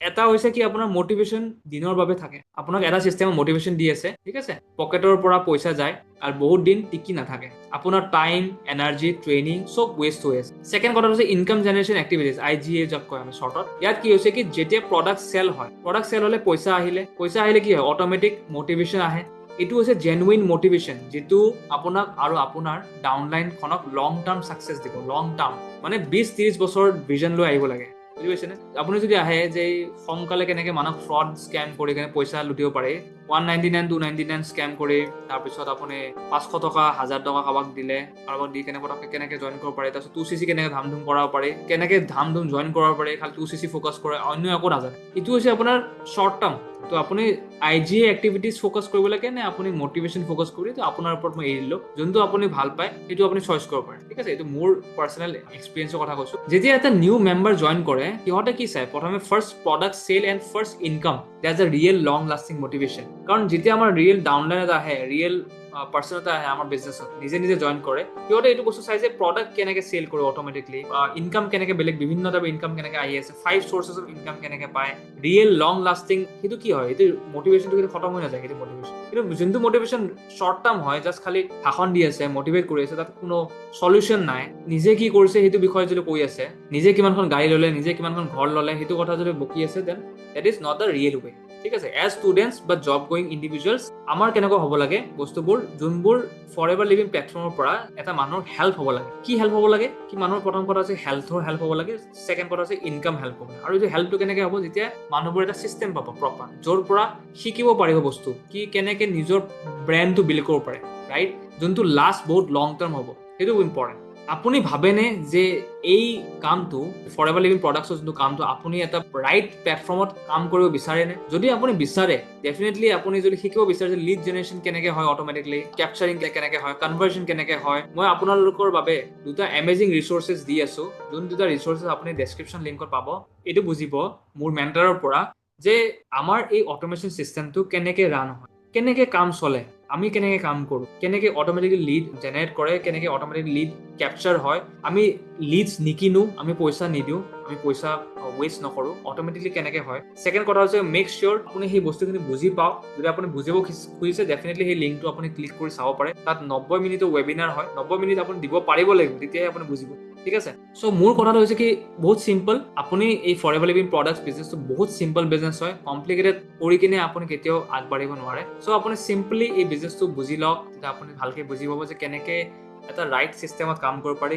এটা হৈছে কি আপোনাৰ মটিভেশ্যন দিনৰ বাবে থাকে। আপোনাক এটা চিষ্টেমত মটিভেশ্যন দি আছে, ঠিক আছে? পকেটৰ পৰা পইচা যায় আৰু বহুত দিন টিকি নাথাকে। আপোনাৰ টাইম, এনাৰ্জি, ট্ৰেইনিং চব ৱেষ্ট হৈ আছে। ছেকেণ্ড কথা হৈছে ইনকাম জেনেৰেশ্যন এক্টিভিটিজ, IGA যাক কয় আমি শ্বৰ্টত। ইয়াত কি হৈছে কি যেতিয়া প্ৰডাক্ট চেল হয়, প্ৰডাক্ট চেল হ'লে পইচা আহিলে কি হয় অট'মেটিক মটিভেশ্যন আহে। এইটো হৈছে জেনুইন মটিভেশ্যন, যিটো আপোনাক আৰু আপোনাৰ ডাউনলাইনখনক লং টাৰ্ম ছাকচেছ দিব। লং টাৰ্ম মানে 20-30 বছৰ ভিজন লৈ আহিব লাগে, বুজি পাইছেনে? আপুনি যদি আহে যে সোনকালে কেনেকে মানুহক ফ্ৰড স্কেম কৰি কেনে পইচা লুটিব পাৰে, 199 299 স্কেম কৰি তাৰপিছত আপুনি 500 টকা 1000 টকা কাৰোবাক দিলে, কাৰোবাক দি কেনে পটককে কেনেকে জইন কৰিব পাৰে, তাৰপিছত 2cc কেনেকে ধাম ধুম কৰাব পাৰে, কেনেকে ধাম ধুম জইন কৰাব পাৰে, খালি 2cc ফ'কাছ কৰে, অন্য একো নাজানে। এইটো হৈছে আপোনাৰ শ্বৰ্ট টাৰ্ম। তো আপুনি IGA এক্টিভিটিজ ফ'কাছ কৰিব লাগে নে আপুনি মটিভেশ্যন ফ'কাছ কৰি, তো আপোনাৰ ওপৰত মই এৰি দিলোঁ। যোনটো আপুনি ভাল পায় সেইটো আপুনি চইচ কৰিব পাৰে, ঠিক আছে? এইটো মোৰ পাৰ্চনেল এক্সপিৰিয়েঞ্চৰ কথা কৈছোঁ। যেতিয়া এটা নিউ মেম্বাৰ জইন কৰে, সিহঁতে কি চায়? প্ৰথমে first product sale and first income, that's a real long lasting motivation. কাৰণ যেতিয়া আমাৰ ৰিয়েল ডাউনলাইন এটা আহে, ৰিয়েল পাৰ্চন এটা আহে আমাৰ বিজনেছত, নিজে জইন কৰে, সিহঁতে এইটো বস্তু চাই যে প্ৰডাক্ট কেনেকে চেল কৰে অট'মেটিকলি, ইনকাম কেনেকে বেলেগ বিভিন্ন টাইপৰ ইনকাম কেনেকে আহি আছে, 5 চ'ৰ্চেছ অফ ইনকাম কেনেকে পায়, ৰিয়েল লং লাষ্টিং। সেইটো কি হয়? সেইটো মটিভেশ্যনটো কিন্তু খতম হৈ নাযায়, সেইটো মটিভেশ্যন। কিন্তু যোনটো মটিভেশ্যন শ্বৰ্ট টাৰ্ম হয়, জাষ্ট খালি ভাষণ দি আছে, মটিভেট কৰি আছে, তাত কোনো সলিউশ্যন নাই। নিজে কি কৰিছে সেইটো বিষয়ে যদি কৈ আছে, নিজে কিমানখন গাড়ী ল'লে, নিজে কিমানখন ঘৰ ল'লে, সেইটো কথা যদি বকি আছে, then that is not the real way, ঠিক আছে? এজ ষ্টুডেণ্টছ বা জব গোয়িং ইণ্ডিভিজুৱেলছ আমাৰ কেনেকুৱা হ'ব লাগে বস্তুবোৰ, যোনবোৰ ফৰ এভাৰ লিভিং প্লেটফৰ্মৰ পৰা এটা মানুহৰ হেল্প হ'ব লাগে। কি হেল্প হ'ব লাগে? কি মানুহৰ প্ৰথম কথা হৈছে হেল্থৰ হেল্প হ'ব লাগে, ছেকেণ্ড কথা হৈছে ইনকাম হেল্প হ'ব লাগে। আৰু এইটো হেল্পটো কেনেকে হ'ব? যেতিয়া মানুহবোৰ এটা চিষ্টেম পাব প্ৰপাৰ, য'ৰ পৰা শিকিব পাৰিব বস্তু, কি কেনেকে নিজৰ ব্ৰেণ্ডটো বিল্ড কৰিব পাৰে, ৰাইট? যোনটো লাষ্ট বহুত লং টাৰ্ম হ'ব, সেইটো ইম্পৰ্টেণ্ট। আপুনি ভাবেনে যে এই কামটো ফৰ এভাৰ লিভিং প্ৰডাক্টছৰ যোনটো কামটো আপুনি এটা ৰাইট প্লেটফৰ্মত কাম কৰিব বিচাৰেনে? যদি আপুনি বিচাৰে, ডেফিনেটলি আপুনি যদি শিকিব বিচাৰে যে লিড জেনেৰেশ্যন কেনেকে হয় অট'মেটিকলি, কেপচাৰিং কেনেকে হয়, কনভাৰ্জন কেনেকে হয়, মই আপোনালোকৰ বাবে দুটা এমেজিং ৰিচোৰ্চেছ দি আছো। যোন দুটা ৰিচোৰ্চেছ আপুনি ডেছক্ৰিপশ্যন লিংকত পাব। এইটো বুজিব মোৰ মেণ্টাৰৰ পৰা যে আমাৰ এই অট'মেশ্যন চিষ্টেমটো কেনেকে ৰান হয়, কেনেকে কাম চলে, আমি কেনেকে কাম কৰোঁ, কেনেকে অট'মেটিকলি লিড জেনেৰেট কৰে, কেনেকে অট'মেটিকলি লিড কেপচাৰ হয়, আমি লিডছ নিকিনো, আমি পইচা নিদিওঁ, আমি পইচা ৱেষ্ট নকৰোঁ, অট'মেটিকলি কেনেকে হয়। ছেকেণ্ড কথা হৈছে মেক চিয়'ৰ আপুনি সেই বস্তুখিনি বুজি পাওক। যদি আপুনি বুজিব খুজিছে, ডেফিনেটলি সেই লিংকটো আপুনি ক্লিক কৰি চাব পাৰে। তাত 90 মিনিটৰ ৱেবিনাৰ হয়, 90 মিনিট আপুনি দিব পাৰিব লাগিব, তেতিয়াহে আপুনি বুজিব, ঠিক আছে? চ' মোৰ কথাটো হৈছে কি বহুত চিম্পল। আপুনি এই ফৰ এভাৰ লিভিং প্ৰডাক্টছ বিজনেছটো বহুত চিম্পল বিজনেছ হয়, কমপ্লিকেটেড কৰি কিনে আপুনি কেতিয়াও আগবাঢ়িব নোৱাৰে। চ' আপুনি চিম্পলি এই বিজনেছটো বুজি লওক, তেতিয়া আপুনি ভালকে বুজি পাব যে কেনেকে এটা ৰাইট চিষ্টেমত কাম কৰিব পাৰি।